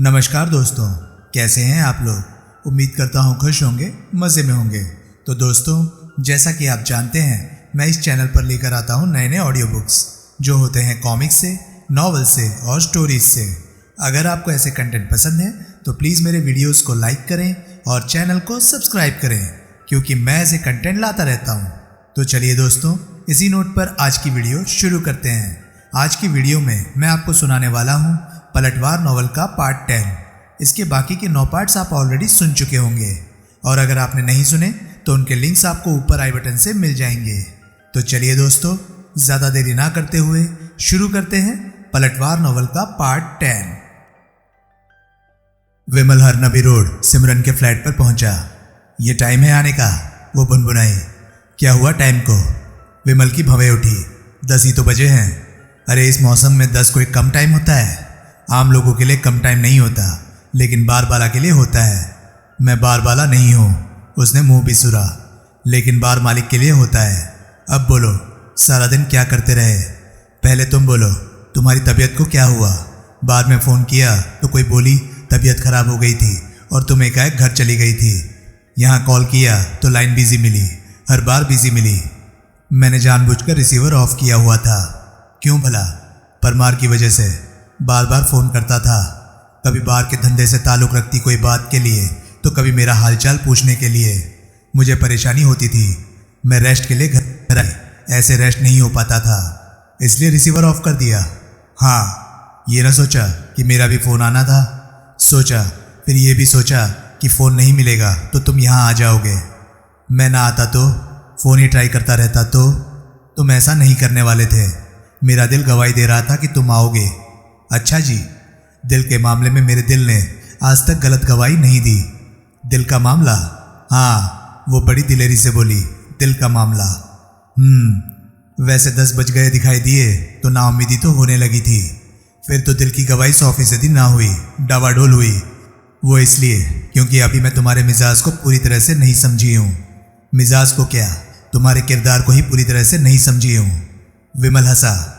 नमस्कार दोस्तों, कैसे हैं आप लोग। उम्मीद करता हूँ खुश होंगे, मज़े में होंगे। तो दोस्तों, जैसा कि आप जानते हैं, मैं इस चैनल पर लेकर आता हूँ नए नए ऑडियो बुक्स जो होते हैं कॉमिक्स से, नॉवल से और स्टोरीज से। अगर आपको ऐसे कंटेंट पसंद है तो प्लीज़ मेरे वीडियोस को लाइक करें और चैनल को सब्सक्राइब करें, क्योंकि मैं ऐसे कंटेंट लाता रहता हूँ। तो चलिए दोस्तों, इसी नोट पर आज की वीडियो शुरू करते हैं। आज की वीडियो में मैं आपको सुनाने वाला हूँ पलटवार नॉवल का पार्ट 10। इसके बाकी के 9 पार्ट्स आप ऑलरेडी सुन चुके होंगे, और अगर आपने नहीं सुने तो उनके लिंक्स आपको ऊपर आई बटन से मिल जाएंगे। तो चलिए दोस्तों, ज़्यादा देरी ना करते हुए शुरू करते हैं पलटवार नॉवल का पार्ट 10। विमल हरनबी रोड सिमरन के फ्लैट पर पहुंचा। ये टाइम है आने का, वो बुनबुनाई। क्या हुआ टाइम को? विमल की भवें उठी। 10 ही तो बजे हैं। अरे इस मौसम में 10 कोई कम टाइम होता है? आम लोगों के लिए कम टाइम नहीं होता, लेकिन बारबाला के लिए होता है। मैं बारबाला नहीं हूँ, उसने मुंह भी सुरा, लेकिन बार मालिक के लिए होता है। अब बोलो, सारा दिन क्या करते रहे? पहले तुम बोलो, तुम्हारी तबीयत को क्या हुआ? बाद में फ़ोन किया तो कोई बोली तबीयत खराब हो गई थी और तुम एकाएक घर चली गई थी। यहाँ कॉल किया तो लाइन बिजी मिली, हर बार बिजी मिली। मैंने जानबूझकर रिसीवर ऑफ किया हुआ था। क्यों भला? परमार की वजह से बार बार फ़ोन करता था। कभी बार के धंधे से ताल्लुक़ रखती कोई बात के लिए, तो कभी मेरा हालचाल पूछने के लिए। मुझे परेशानी होती थी, मैं रेस्ट के लिए घर आई। ऐसे रेस्ट नहीं हो पाता था, इसलिए रिसीवर ऑफ कर दिया। हाँ, ये ना सोचा कि मेरा भी फ़ोन आना था। सोचा, फिर ये भी सोचा कि फ़ोन नहीं मिलेगा तो तुम यहाँ आ जाओगे। मैं ना आता तो, फ़ोन ही ट्राई करता रहता तो। तुम ऐसा नहीं करने वाले थे। मेरा दिल गवाही दे रहा था कि तुम आओगे। अच्छा जी, दिल के मामले में मेरे दिल ने आज तक गलत गवाही नहीं दी। दिल का मामला? हाँ, वो बड़ी दिलेरी से बोली, दिल का मामला। वैसे 10 बज गए दिखाई दिए तो नाउम्मीदी तो होने लगी थी। फिर तो दिल की गवाही 100% ना हुई, डावाडोल हुई। वो इसलिए क्योंकि अभी मैं तुम्हारे मिजाज को पूरी तरह से नहीं समझी हूँ। मिजाज को क्या, तुम्हारे किरदार को ही पूरी तरह से नहीं समझी हूँ। विमल हंसा।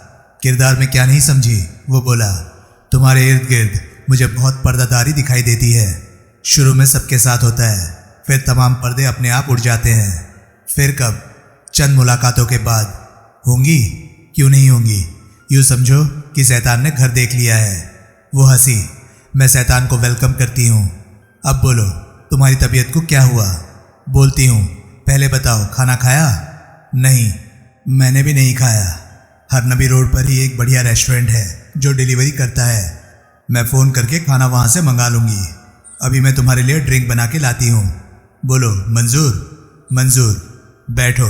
किरदार में क्या नहीं समझी? वो बोला, तुम्हारे इर्द गिर्द मुझे बहुत पर्दादारी दिखाई देती है। शुरू में सबके साथ होता है, फिर तमाम पर्दे अपने आप उड़ जाते हैं। फिर कब? चंद मुलाकातों के बाद। होंगी? क्यों नहीं होंगी? यूँ समझो कि शैतान ने घर देख लिया है। वो हंसी। मैं शैतान को वेलकम करती हूँ। अब बोलो, तुम्हारी तबीयत को क्या हुआ? बोलती हूँ, पहले बताओ, खाना खाया? नहीं, मैंने भी नहीं खाया। हरनबी रोड पर ही एक बढ़िया रेस्टोरेंट है जो डिलीवरी करता है। मैं फ़ोन करके खाना वहाँ से मंगा लूँगी। अभी मैं तुम्हारे लिए ड्रिंक बना के लाती हूँ। बोलो, मंजूर? मंजूर। बैठो।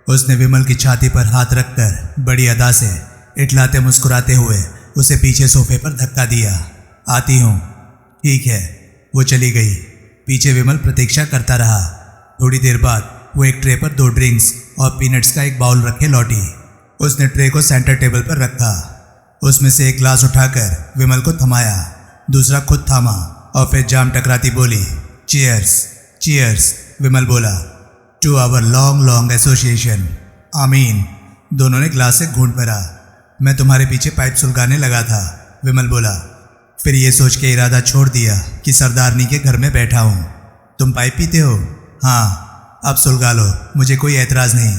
उसने विमल की छाती पर हाथ रखकर बड़ी अदा से इटलाते मुस्कुराते हुए उसे पीछे सोफे पर धक्का दिया। आती हूँ। ठीक है। वो चली गई। पीछे विमल प्रतीक्षा करता रहा। थोड़ी देर बाद वो एक ट्रे पर 2 ड्रिंक्स और पीनट्स का एक बाउल रखे लौटी। उसने ट्रे को सेंटर टेबल पर रखा। उसमें से एक ग्लास उठाकर विमल को थमाया, दूसरा खुद थामा और फिर जाम टकराती बोली, चीयर्स। चीयर्स। विमल बोला, to our long long association. आमीन। दोनों ने ग्लास से घूंट भरा। मैं तुम्हारे पीछे पाइप सुलगाने लगा था, विमल बोला। फिर ये सोच के इरादा छोड़ दिया कि सरदारनी के घर में बैठा हूँ। तुम पाइप पीते हो? हाँ। अब सुलगा लो, मुझे कोई एतराज़ नहीं।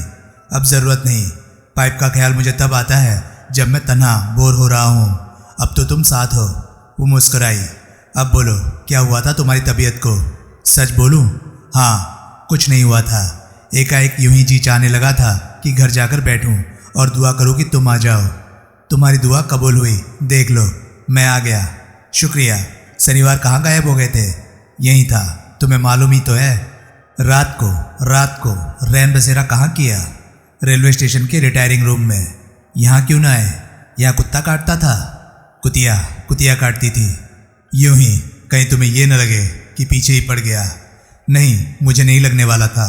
अब ज़रूरत नहीं। पाइप का ख्याल मुझे तब आता है जब मैं तन्हा बोर हो रहा हूँ। अब तो तुम साथ हो। वो मुस्कुराई। अब बोलो, क्या हुआ था तुम्हारी तबीयत को? सच बोलूँ? हाँ, कुछ नहीं हुआ था। एकाएक यूं ही जी चाहने लगा था कि घर जाकर बैठूं और दुआ करूँ कि तुम आ जाओ। तुम्हारी दुआ कबूल हुई। देख लो, मैं आ गया। शुक्रिया। शनिवार कहाँ गायब हो गए थे? यहीं था, तुम्हें मालूम ही तो है। रात को रैन बसेरा कहाँ किया? रेलवे स्टेशन के रिटायरिंग रूम में। यहाँ क्यों ना आए? यहाँ कुत्ता काटता था? कुतिया काटती थी। यूं ही, कहीं तुम्हें ये न लगे कि पीछे ही पड़ गया। नहीं, मुझे नहीं लगने वाला था।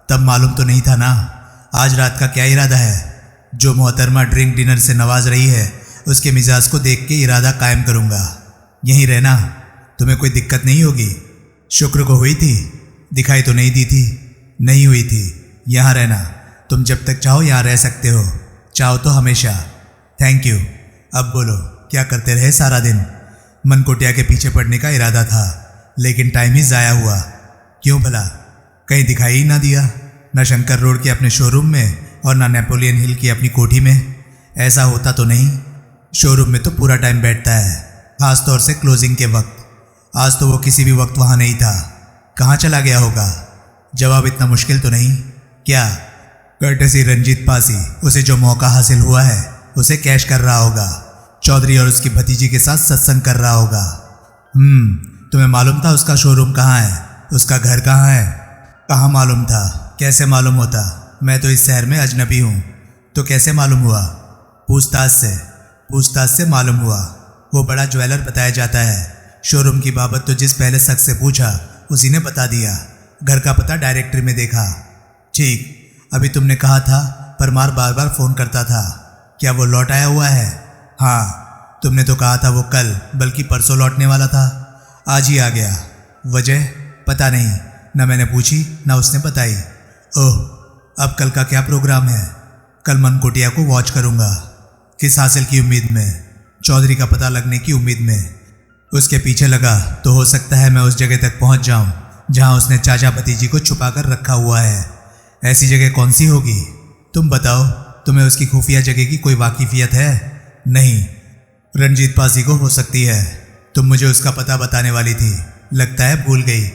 तब मालूम तो नहीं था ना। आज रात का क्या इरादा है? जो मोहतरमा ड्रिंक डिनर से नवाज रही है, उसके मिजाज को देख के इरादा कायम करूँगा। यहीं रहना, तुम्हें कोई दिक्कत नहीं होगी। शुक्र को हुई थी, दिखाई तो नहीं दी थी। नहीं हुई थी। यहाँ रहना, तुम जब तक चाहो यहाँ रह सकते हो, चाहो तो हमेशा। Thank you. अब बोलो, क्या करते रहे सारा दिन? मनकोटिया के पीछे पड़ने का इरादा था, लेकिन टाइम ही ज़ाया हुआ। क्यों भला? कहीं दिखाई ही ना दिया, न शंकर रोड के अपने शोरूम में और ना नेपोलियन हिल की अपनी कोठी में। ऐसा होता तो नहीं। शोरूम में तो पूरा टाइम बैठता है, खास तौर से क्लोजिंग के वक्त। आज तो वो किसी भी वक्त वहाँ नहीं था। कहाँ चला गया होगा? जवाब इतना मुश्किल तो नहीं। क्या कर्टेसी रंजीत पासी उसे जो मौका हासिल हुआ है उसे कैश कर रहा होगा। चौधरी और उसकी भतीजी के साथ सत्संग कर रहा होगा। तुम्हें मालूम था उसका शोरूम कहाँ है, उसका घर कहाँ है? कहाँ मालूम था? कैसे मालूम होता? मैं तो इस शहर में अजनबी हूँ। तो कैसे मालूम हुआ? पूछताछ से मालूम हुआ। वो बड़ा ज्वेलर बताया जाता है। शोरूम की बाबत तो जिस पहले शख्स से पूछा उसी ने बता दिया। घर का पता डायरेक्टरी में देखा। ठीक, अभी तुमने कहा था परमार बार बार फ़ोन करता था। क्या वो लौट आया हुआ है? हाँ, तुमने तो कहा था वो कल बल्कि परसों लौटने वाला था। आज ही आ गया। वजह पता नहीं, न मैंने पूछी न उसने बताई। ओह, अब कल का क्या प्रोग्राम है? कल मनकोटिया को वॉच करूँगा। किस हासिल की उम्मीद में? चौधरी का पता लगने की उम्मीद में। उसके पीछे लगा तो हो सकता है मैं उस जगह तक पहुँच जाऊँ जहाँ उसने चाचा भतीजी को छुपा कर रखा हुआ है। ऐसी जगह कौन सी होगी? तुम बताओ, तुम्हें उसकी खुफिया जगह की कोई वाकिफियत है? नहीं, रंजीत पासी को हो सकती है। तुम मुझे उसका पता बताने वाली थी, लगता है भूल गई।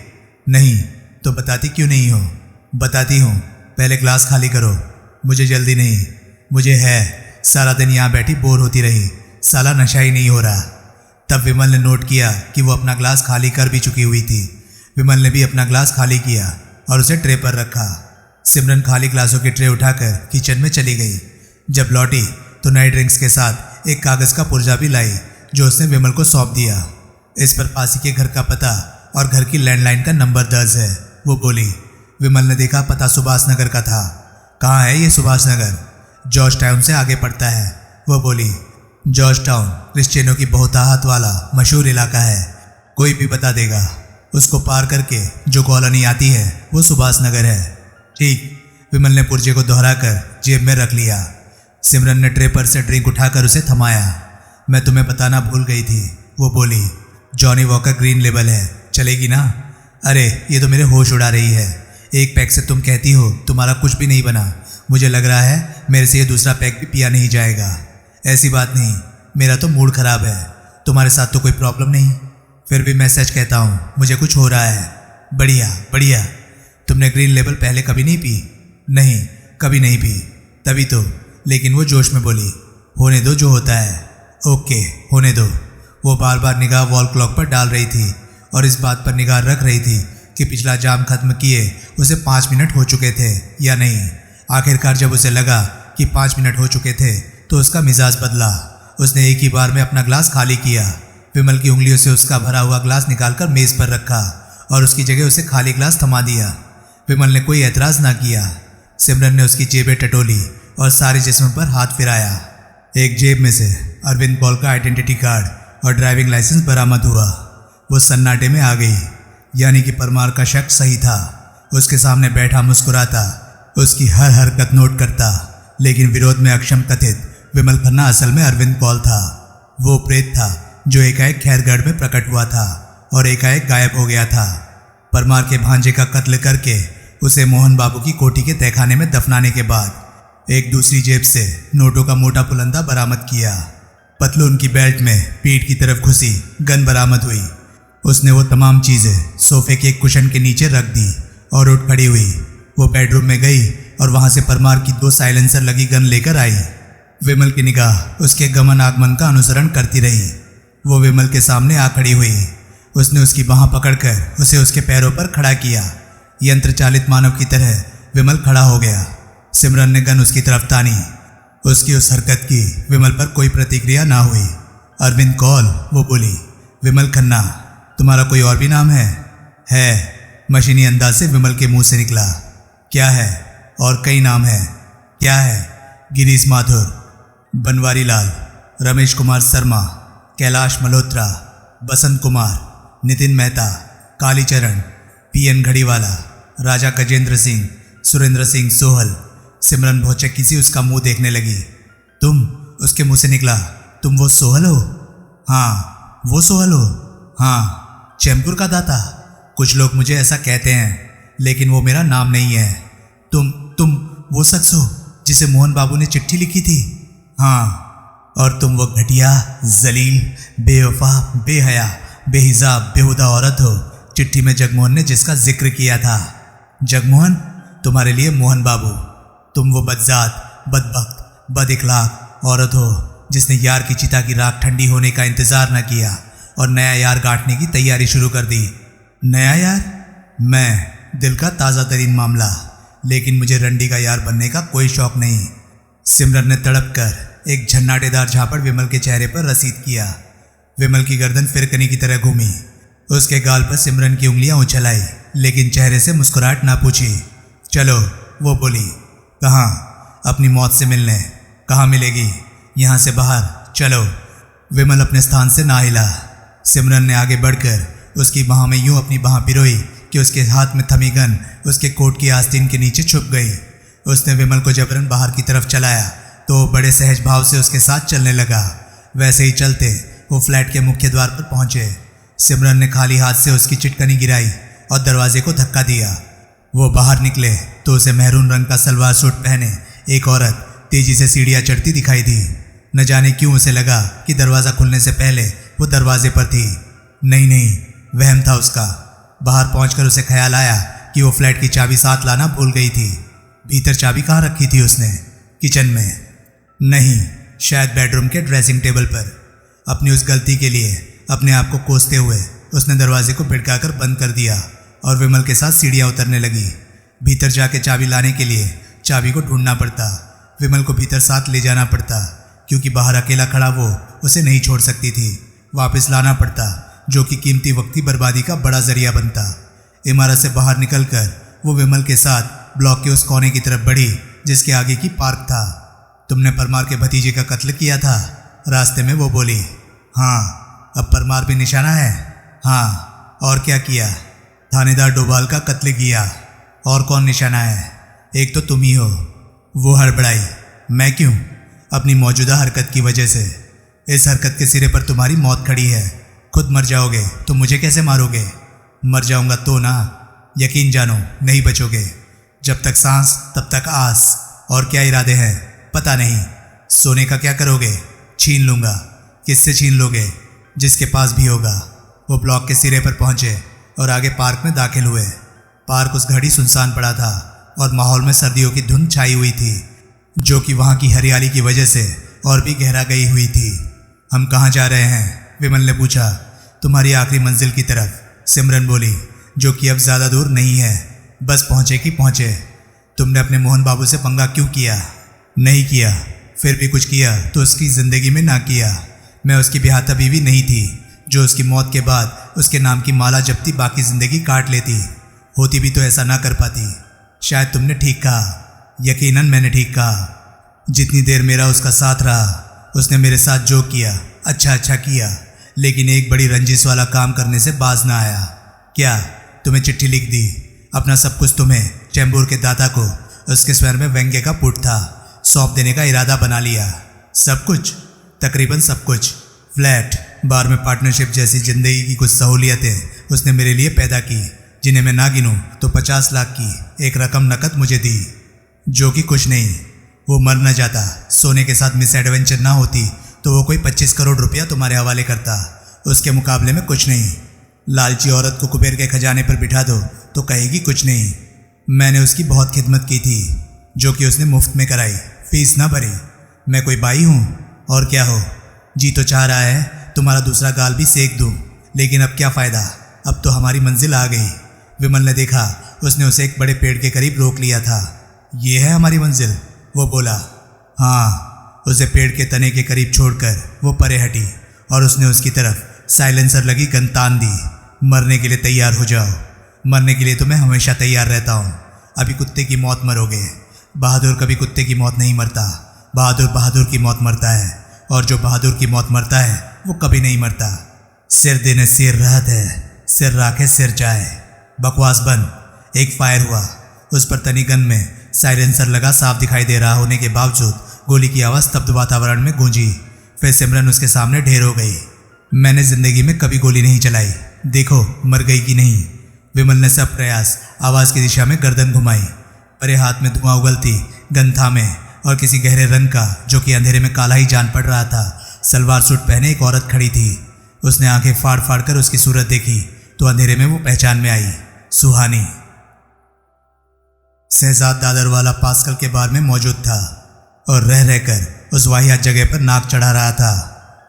नहीं तो बताती क्यों नहीं हो? बताती हूँ, पहले ग्लास खाली करो। मुझे जल्दी नहीं। मुझे है, सारा दिन यहाँ बैठी बोर होती रही, साला नशा ही नहीं हो रहा। तब विमल ने नोट किया कि वो अपना ग्लास खाली कर भी चुकी हुई थी। विमल ने भी अपना ग्लास खाली किया और उसे ट्रे पर रखा। सिमरन खाली ग्लासों की ट्रे उठाकर किचन में चली गई। जब लौटी तो नए ड्रिंक्स के साथ एक कागज़ का पुर्जा भी लाई जो उसने विमल को सौंप दिया। इस पर पासी के घर का पता और घर की लैंडलाइन का नंबर दर्ज है, वो बोली। विमल ने देखा पता सुभाष नगर का था। कहाँ है ये सुभाष नगर? जॉर्ज टाउन से आगे पड़ता है, वो बोली। जॉर्ज टाउन क्रिश्चियनों की बहुताहत वाला मशहूर इलाका है, कोई भी बता देगा। उसको पार करके जो कॉलोनी आती है वो सुभाष नगर है। ठीक, विमल ने पुर्जे को दोहराकर जेब में रख लिया। सिमरन ने ट्रे पर से ड्रिंक उठाकर उसे थमाया। मैं तुम्हें बताना भूल गई थी, वो बोली। जॉनी वॉकर ग्रीन लेबल है, चलेगी ना? अरे ये तो मेरे होश उड़ा रही है। एक पैक से तुम कहती हो तुम्हारा कुछ भी नहीं बना। मुझे लग रहा है मेरे से ये दूसरा पैक भी पिया नहीं जाएगा। ऐसी बात नहीं, मेरा तो मूड खराब है। तुम्हारे साथ तो कोई प्रॉब्लम नहीं, फिर भी मैं सच कहता हूँ, मुझे कुछ हो रहा है। बढ़िया बढ़िया। तुमने ग्रीन लेबल पहले कभी नहीं पी? नहीं, कभी नहीं पी। तभी तो। लेकिन वो जोश में बोली, होने दो जो होता है। ओके, होने दो। वो बार बार निगाह वॉल क्लॉक पर डाल रही थी और इस बात पर निगाह रख रही थी कि पिछला जाम खत्म किए उसे 5 मिनट हो चुके थे या नहीं। आखिरकार जब उसे लगा कि 5 मिनट हो चुके थे तो उसका मिजाज बदला। उसने एक ही बार में अपना ग्लास खाली किया। विमल की उंगलियों से उसका भरा हुआ ग्लास निकालकर मेज़ पर रखा और उसकी जगह उसे खाली ग्लास थमा दिया। विमल ने कोई एतराज़ ना किया। सिमरन ने उसकी जेबें टटोली और सारे जिस्म पर हाथ फिराया। एक जेब में से अरविंद पॉल का आइडेंटिटी कार्ड और ड्राइविंग लाइसेंस बरामद हुआ। वो सन्नाटे में आ गई, यानी कि परमार का शक सही था। उसके सामने बैठा मुस्कुराता, उसकी हर हरकत नोट करता, लेकिन विरोध में अक्षम कथित विमल खन्ना असल में अरविंद पॉल था। वो प्रेत था जो एकाएक खैरगढ़ में प्रकट हुआ था और एकाएक गायब हो गया था। परमार के भांजे का कत्ल करके उसे मोहन बाबू की कोठी के तहखाने में दफनाने के बाद एक दूसरी जेब से नोटों का मोटा पुलंदा बरामद किया। पतलून की बेल्ट में पीठ की तरफ घुसी गन बरामद हुई। उसने वो तमाम चीज़ें सोफे के एक कुशन के नीचे रख दी और उठ खड़ी हुई। वो बेडरूम में गई और वहाँ से परमार की 2 साइलेंसर लगी गन लेकर आई। विमल की निगाह उसके गमन आगमन का अनुसरण करती रही। वो विमल के सामने आ खड़ी हुई। उसने उसकी बाँह पकड़कर उसे उसके पैरों पर खड़ा किया। यंत्र चालित मानव की तरह विमल खड़ा हो गया। सिमरन ने गन उसकी तरफ तानी। उसकी उस हरकत की विमल पर कोई प्रतिक्रिया ना हुई। अरविंद कौल, वो बोली। विमल खन्ना, तुम्हारा कोई और भी नाम है? है, मशीनी अंदाज से विमल के मुंह से निकला। क्या है? और कई नाम है। क्या है? गिरीश माथुर, बनवारी लाल, रमेश कुमार शर्मा, कैलाश मल्होत्रा, बसंत कुमार, नितिन मेहता, कालीचरण, पीएन घड़ीवाला, राजा गजेंद्र सिंह, सुरेंद्र सिंह सोहल। सिमरन भौचक्की सी उसका मुंह देखने लगी। तुम? उसके मुंह से निकला, तुम वो सोहल हो? हाँ, वो सोहल हो? हाँ, चैम्पुर का दाता। कुछ लोग मुझे ऐसा कहते हैं, लेकिन वो मेरा नाम नहीं है। तुम वो शख्स हो जिसे मोहन बाबू ने चिट्ठी लिखी थी? हाँ, और तुम वो घटिया, जलील, बेवफा, बेहया, बेहिजाब, बेहुदा औरत हो चिट्ठी में जगमोहन ने जिसका जिक्र किया था। जगमोहन तुम्हारे लिए मोहन बाबू। तुम वो बदजात, बदबख्त, बदइखलाक औरत हो जिसने यार की चिता की राख ठंडी होने का इंतजार न किया और नया यार गांठने की तैयारी शुरू कर दी। नया यार? मैं, दिल का ताज़ा तरीन मामला। लेकिन मुझे रंडी का यार बनने का कोई शौक नहीं। सिमरन ने तड़प कर एक झन्नाटेदार झापड़ विमल के चेहरे पर रसीद किया। विमल की गर्दन फिरकनी की तरह घूमी। उसके गाल पर सिमरन की उंगलियां उछल आई, लेकिन चेहरे से मुस्कुराहट ना पूछी। चलो, वो बोली। कहाँ? अपनी मौत से मिलने। कहाँ मिलेगी? यहाँ से बाहर चलो। विमल अपने स्थान से ना हिला। सिमरन ने आगे बढ़कर उसकी बाह में यूं अपनी बाह पिरोई कि उसके हाथ में थमी गन उसके कोट की आस्तीन के नीचे छुप गई। उसने विमल को जबरन बाहर की तरफ चलाया तो वो बड़े सहज भाव से उसके साथ चलने लगा। वैसे ही चलते वो फ्लैट के मुख्य द्वार पर पहुंचे। सिमरन ने खाली हाथ से उसकी चिटकनी गिराई और दरवाजे को धक्का दिया। वो बाहर निकले तो उसे महरून रंग का सलवार सूट पहने एक औरत तेजी से सीढ़ियाँ चढ़ती दिखाई दी। न जाने क्यों उसे लगा कि दरवाज़ा खुलने से पहले वो दरवाजे पर थी। नहीं, वहम था उसका। बाहर पहुंचकर उसे ख्याल आया कि वो फ्लैट की चाबी साथ लाना भूल गई थी। भीतर चाबी कहाँ रखी थी उसने? किचन में? नहीं, शायद बेडरूम के ड्रेसिंग टेबल पर। अपनी उस गलती के लिए अपने आप को कोसते हुए उसने दरवाजे को भिड़काकर बंद कर दिया और विमल के साथ सीढ़ियाँ उतरने लगी। भीतर जाके चाबी लाने के लिए चाबी को ढूंढना पड़ता। विमल को भीतर साथ ले जाना पड़ता, क्योंकि बाहर अकेला खड़ा वो उसे नहीं छोड़ सकती थी। वापस लाना पड़ता, जो कि कीमती वक्ती बर्बादी का बड़ा जरिया बनता। इमारत से बाहर निकलकर वो विमल के साथ ब्लॉक के उस कोने की तरफ बढ़ी जिसके आगे की पार्क था। तुमने परमार के भतीजे का कत्ल किया था? रास्ते में वो बोली। हाँ, अब परमार भी निशाना है? हाँ, और क्या किया? थानेदार डोभाल का कत्ल किया। और कौन निशाना है? एक तो तुम ही हो। वो हड़बड़ाई। मैं क्यों? अपनी मौजूदा हरकत की वजह से। इस हरकत के सिरे पर तुम्हारी मौत खड़ी है। खुद मर जाओगे तो मुझे कैसे मारोगे? मर जाऊंगा तो ना, यकीन जानो नहीं बचोगे। जब तक सांस तब तक आस। और क्या इरादे हैं? पता नहीं। सोने का क्या करोगे? छीन लूंगा। किससे छीन लोगे? जिसके पास भी होगा। वो ब्लॉक के सिरे पर पहुंचे और आगे पार्क में दाखिल हुए। पार्क उस घड़ी सुनसान पड़ा था और माहौल में सर्दियों की धुंध छाई हुई थी, जो कि वहाँ की हरियाली की वजह से और भी गहरा गई हुई थी। हम कहाँ जा रहे हैं? विमल ने पूछा। तुम्हारी आखिरी मंजिल की तरफ, सिमरन बोली, जो कि अब ज़्यादा दूर नहीं है। बस पहुँचे कि पहुँचे। तुमने अपने मोहन बाबू से पंगा क्यों किया? नहीं किया। फिर भी कुछ किया तो उसकी ज़िंदगी में ना किया। मैं उसकी ब्याहता बीवी नहीं थी, जो उसकी मौत के बाद उसके नाम की माला जपती बाकी ज़िंदगी काट लेती। होती भी तो ऐसा ना कर पाती। शायद तुमने ठीक कहा। यकीनन मैंने ठीक कहा। जितनी देर मेरा उसका साथ रहा, उसने मेरे साथ जो किया अच्छा किया, लेकिन एक बड़ी रंजिश वाला काम करने से बाज ना आया। क्या? तुम्हें चिट्ठी लिख दी। अपना सब कुछ तुम्हें, चैम्बूर के दाता को, उसके स्वर में व्यंग्य का पुट था, सौंप देने का इरादा बना लिया। सब कुछ? तकरीबन सब कुछ। फ्लैट, बार में पार्टनरशिप जैसी जिंदगी की कुछ सहूलियतें उसने मेरे लिए पैदा की, जिन्हें मैं ना गिनूं तो 50 लाख की एक रकम नकद मुझे दी, जो कि कुछ नहीं। वो मर न जाता, सोने के साथ मिस एडवेंचर ना होती तो वो कोई 25 करोड़ रुपया तुम्हारे हवाले करता। उसके मुकाबले में कुछ नहीं। लालची औरत को कुबेर के खजाने पर बिठा दो तो कहेगी कुछ नहीं। मैंने उसकी बहुत खिदमत की थी, जो कि उसने मुफ्त में कराई, फीस ना भरी। मैं कोई बाई हूँ? और क्या हो? जी तो चाह रहा है तुम्हारा दूसरा गाल भी सेक दूँ, लेकिन अब क्या फ़ायदा? अब तो हमारी मंजिल आ गई। विमल ने देखा उसने उसे एक बड़े पेड़ के करीब रोक लिया था। ये है हमारी मंजिल? वो बोला। हाँ। उसे पेड़ के तने के करीब छोड़कर वो परे हटी और उसने उसकी तरफ साइलेंसर लगी गन तान दी। मरने के लिए तैयार हो जाओ। मरने के लिए तो मैं हमेशा तैयार रहता हूँ। अभी कुत्ते की मौत मरोगे। बहादुर कभी कुत्ते की मौत नहीं मरता। बहादुर की मौत मरता है, और जो बहादुर की मौत मरता है वो कभी नहीं मरता। सिर देने सिर रहत है, सिर राखे सिर जाए। बकवास बंद। एक फायर हुआ। उस पर तनी गन में साइलेंसर लगा साफ दिखाई दे रहा होने के बावजूद गोली की आवाज़ स्तब्ध वातावरण में गूंजी। फिर सिमरन उसके सामने ढेर हो गई। मैंने जिंदगी में कभी गोली नहीं चलाई, देखो मर गई कि नहीं। विमल ने सब प्रयास आवाज़ की दिशा में गर्दन घुमाई। परे हाथ में धुआं उगलती गन थामे और किसी गहरे रंग का, जो कि अंधेरे में काला ही जान पड़ रहा था, सलवार सूट पहने एक औरत खड़ी थी। उसने आंखें फाड़ फाड़ कर उसकी सूरत देखी तो अंधेरे में वो पहचान में आई, सुहानी। शहजाद दादरवाला पास्कल के बार में मौजूद था और रह रहकर उस वाहियात जगह पर नाक चढ़ा रहा था।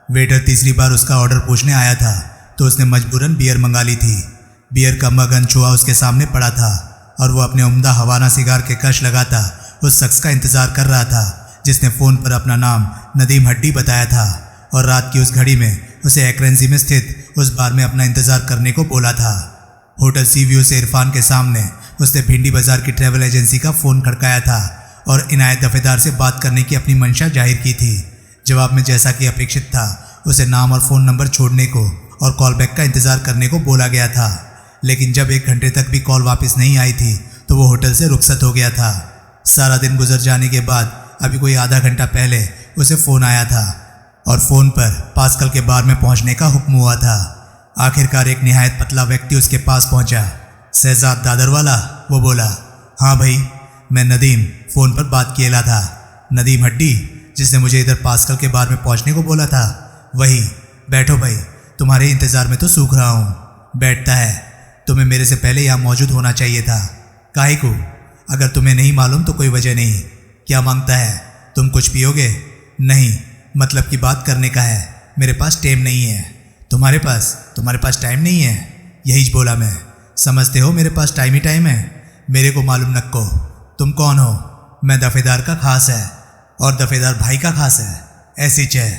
वेटर तीसरी बार उसका ऑर्डर पूछने आया था तो उसने मजबूरन बियर मंगा ली थी। बियर का मग अनछुआ उसके सामने पड़ा था और वो अपने उम्दा हवाना सिगार के कश लगाता उस शख्स का इंतजार कर रहा था जिसने फ़ोन पर अपना नाम नदीम हड्डी बताया था और रात की उस घड़ी में उसे एक्रेंसी में स्थित उस बार में अपना इंतजार करने को बोला था। होटल सी व्यू से इरफान के सामने उसने भिंडी बाजार की ट्रैवल एजेंसी का फ़ोन खड़काया था और इनायत दफेदार से बात करने की अपनी मंशा जाहिर की थी। जवाब में जैसा कि अपेक्षित था उसे नाम और फ़ोन नंबर छोड़ने को और कॉल बैक का इंतज़ार करने को बोला गया था। लेकिन जब 1 घंटे तक भी कॉल वापस नहीं आई थी तो वो होटल से रुखसत हो गया था। सारा दिन गुजर जाने के बाद अभी कोई आधा घंटा पहले उसे फ़ोन आया था और फ़ोन पर पास्कल के बार में पहुंचने का हुक्म हुआ था। आखिरकार एक निहायत पतला व्यक्ति उसके पास पहुंचा। शहजाद दादरवाला, वो बोला। हाँ भाई, मैं नदीम, फ़ोन पर बात किया था। नदीम हड्डी, जिसने मुझे इधर पास्कल के बार में पहुंचने को बोला था, वही। बैठो भाई, तुम्हारे इंतज़ार में तो सूख रहा हूँ। बैठता है, तुम्हें मेरे से पहले यहाँ मौजूद होना चाहिए था। काहे को? अगर तुम्हें नहीं मालूम तो कोई वजह नहीं। क्या मांगता है? तुम कुछ पियोगे? नहीं, मतलब की बात करने का है। मेरे पास टाइम नहीं है। तुम्हारे पास टाइम नहीं है? यही बोला मैं। समझते हो मेरे पास टाइम ही टाइम है? मेरे को मालूम नक्को। तुम कौन हो? मैं दफेदार का खास है और दफेदार भाई का खास है। ऐसी चय,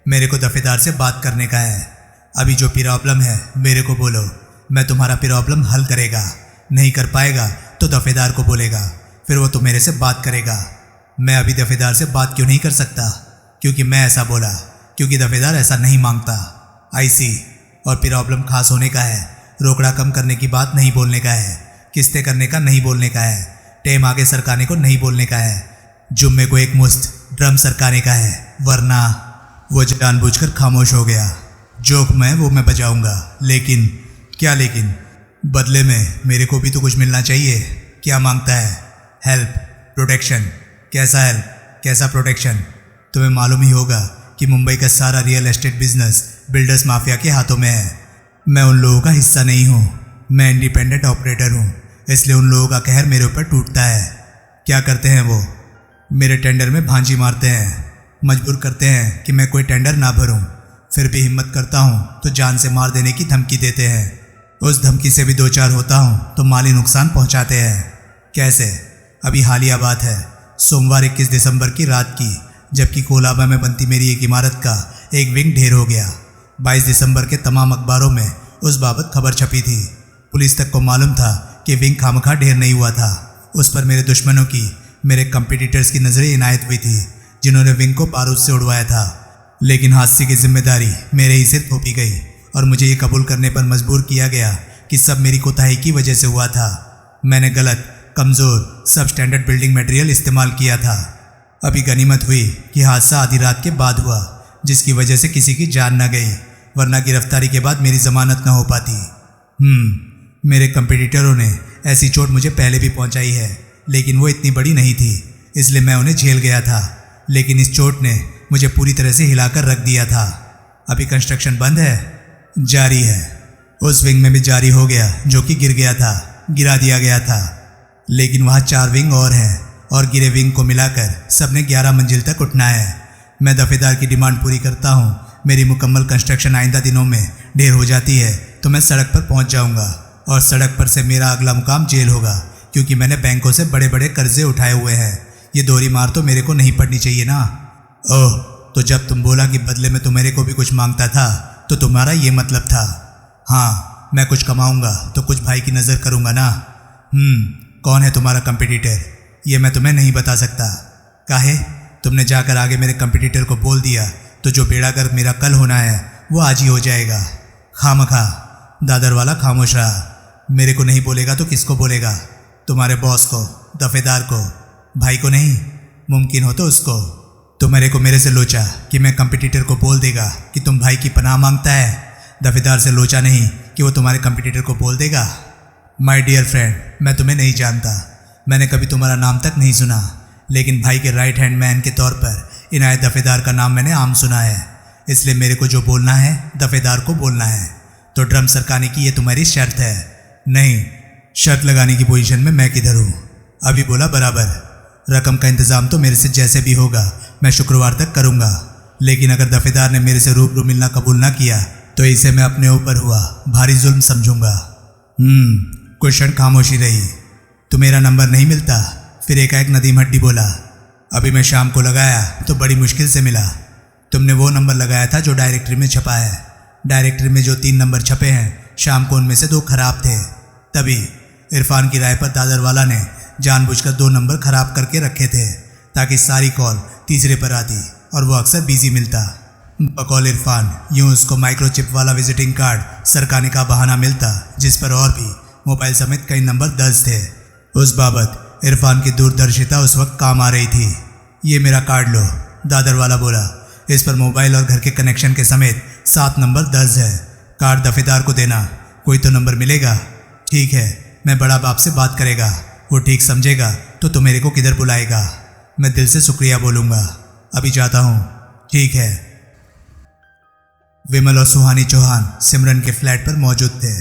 मेरे को दफेदार से बात करने का है। अभी जो प्रॉब्लम है मेरे को बोलो, मैं तुम्हारा प्रॉब्लम हल करेगा। नहीं कर पाएगा तो दफेदार को बोलेगा, फिर वो तो मेरे से बात करेगा। मैं अभी दफेदार से बात क्यों नहीं कर सकता? क्योंकि मैं ऐसा बोला, क्योंकि दफेदार ऐसा नहीं मांगता। आई सी। और प्रॉब्लम खास होने का है, रोकड़ा कम करने की बात नहीं बोलने का है, किस्तें करने का नहीं बोलने का है, टेम आगे सरकाने को नहीं बोलने का है, जुम्मे को एक मुश्त ड्रम सरकाने का है। वरना वो जानबूझकर खामोश हो गया। जोक वो मैं बजाऊंगा, लेकिन क्या लेकिन? बदले में मेरे को भी तो कुछ मिलना चाहिए। क्या मांगता है? Help, protection. कैसा हेल्प, कैसा प्रोटेक्शन? तुम्हें मालूम ही होगा कि मुंबई का सारा real estate business builders mafia के हाथों में है। मैं उन लोगों का हिस्सा नहीं हूँ, मैं इंडिपेंडेंट ऑपरेटर हूँ, इसलिए उन लोगों का कहर मेरे ऊपर टूटता है। क्या करते हैं वो? मेरे टेंडर में भांजी मारते हैं, मजबूर करते हैं कि मैं कोई टेंडर ना भरूं। फिर भी हिम्मत करता हूं तो जान से मार देने की धमकी देते हैं। उस धमकी से भी 2-4 होता हूं तो माली नुकसान पहुंचाते हैं। कैसे? अभी हालिया बात है, सोमवार 21 दिसंबर की रात की, जबकि कोलाबा में बनती मेरी एक इमारत का एक विंग ढेर हो गया। 22 दिसंबर के तमाम अखबारों में उस बाबत खबर छपी थी। पुलिस तक को मालूम था कि विंग खामखा ढेर नहीं हुआ था। उस पर मेरे दुश्मनों की, मेरे कंपिटिटर्स की नज़रें इनायत हुई थी, जिन्होंने विंग को बारूद से उड़वाया था। लेकिन हादसे की जिम्मेदारी मेरे ही सिर थोपी गई और मुझे ये कबूल करने पर मजबूर किया गया कि सब मेरी कोताही की वजह से हुआ था। मैंने गलत, कमज़ोर, सब स्टैंडर्ड बिल्डिंग मटेरियल इस्तेमाल किया था। अभी गनीमत हुई कि हादसा आधी रात के बाद हुआ, जिसकी वजह से किसी की जान न गई, वरना गिरफ्तारी के बाद मेरी जमानत न हो पाती। मेरे कंपटीटरों ने ऐसी चोट मुझे पहले भी पहुंचाई है, लेकिन वो इतनी बड़ी नहीं थी, इसलिए मैं उन्हें झेल गया था। लेकिन इस चोट ने मुझे पूरी तरह से हिलाकर रख दिया था। अभी कंस्ट्रक्शन बंद है, जारी है। उस विंग में भी जारी हो गया जो कि गिरा दिया गया था। लेकिन वहाँ 4 विंग और हैं और गिरे विंग को मिलाकर सबने 11 मंजिल तक उठना है। मैं दफेदार की डिमांड पूरी करता हूँ। मेरी मुकम्मल कंस्ट्रक्शन आइंदा दिनों में ढेर हो जाती है तो मैं सड़क पर पहुँच जाऊँगा और सड़क पर से मेरा अगला मुकाम जेल होगा, क्योंकि मैंने बैंकों से बड़े बड़े कर्जे उठाए हुए हैं। ये दोहरी मार तो मेरे को नहीं पड़नी चाहिए ना। ओह, तो जब तुम बोला कि बदले में मेरे को भी कुछ मांगता था तो तुम्हारा ये मतलब था? हाँ, मैं कुछ कमाऊंगा तो कुछ भाई की नज़र करूंगा ना। कौन है तुम्हारा कंपटीटर? ये मैं तुम्हें नहीं बता सकता। काहे? तुमने जाकर आगे मेरे कंपटीटर को बोल दिया तो जो बेड़ा गर्क मेरा कल होना है वो आज ही हो जाएगा। खामखा दादरवाला खामोश रहा। मेरे को नहीं बोलेगा तो किसको बोलेगा? तुम्हारे बॉस को, दफेदार को, भाई को नहीं? मुमकिन हो तो उसको। तो मेरे से लोचा कि मैं कंपटीटर को बोल देगा कि तुम भाई की पनाह मांगता है। दफेदार से लोचा नहीं कि वो तुम्हारे कंपटीटर को बोल देगा। माय डियर फ्रेंड, मैं तुम्हें नहीं जानता, मैंने कभी तुम्हारा नाम तक नहीं सुना, लेकिन भाई के राइट हैंड मैन के तौर पर इनायत दफेदार का नाम मैंने आम सुना है। इसलिए मेरे को जो बोलना है दफेदार को बोलना है। तो ड्रम सरकाने की ये तुम्हारी शर्त है? नहीं, शर्त लगाने की पोजीशन में मैं किधर हूँ। अभी बोला बराबर। रकम का इंतज़ाम तो मेरे से जैसे भी होगा मैं शुक्रवार तक करूँगा, लेकिन अगर दफेदार ने मेरे से रूबरू मिलना कबूल ना किया तो इसे मैं अपने ऊपर हुआ भारी जुल्म समझूंगा। कुछ क्षण खामोशी रही। तो मेरा नंबर नहीं मिलता? फिर एकाएक नदीम हड्डी बोला, अभी मैं शाम को लगाया तो बड़ी मुश्किल से मिला। तुमने वो नंबर लगाया था जो डायरेक्टरी में छपा है। डायरेक्टरी में जो 3 नंबर छपे हैं, शाम को उनमें से 2 खराब थे। तभी इरफान की राय पर दादरवाला ने जानबूझकर 2 नंबर खराब करके रखे थे ताकि सारी कॉल तीसरे पर आती और वो अक्सर बिजी मिलता। बकौल इरफान यूं उसको माइक्रोचिप वाला विजिटिंग कार्ड सरकाने का बहाना मिलता, जिस पर और भी मोबाइल समेत कई नंबर दर्ज थे। उस बाबत इरफान की दूरदर्शिता उस वक्त काम आ रही थी। ये मेरा कार्ड लो, दादरवाला बोला। इस पर मोबाइल और घर के कनेक्शन के समेत 7 नंबर दर्ज है। कार्ड दफेदार को देना, कोई तो नंबर मिलेगा। ठीक है, मैं बड़ा बाप से बात करेगा, वो ठीक समझेगा तो मेरे को किधर बुलाएगा। मैं दिल से शुक्रिया बोलूँगा। अभी जाता हूँ। ठीक है। विमल और सुहानी चौहान सिमरन के फ्लैट पर मौजूद थे।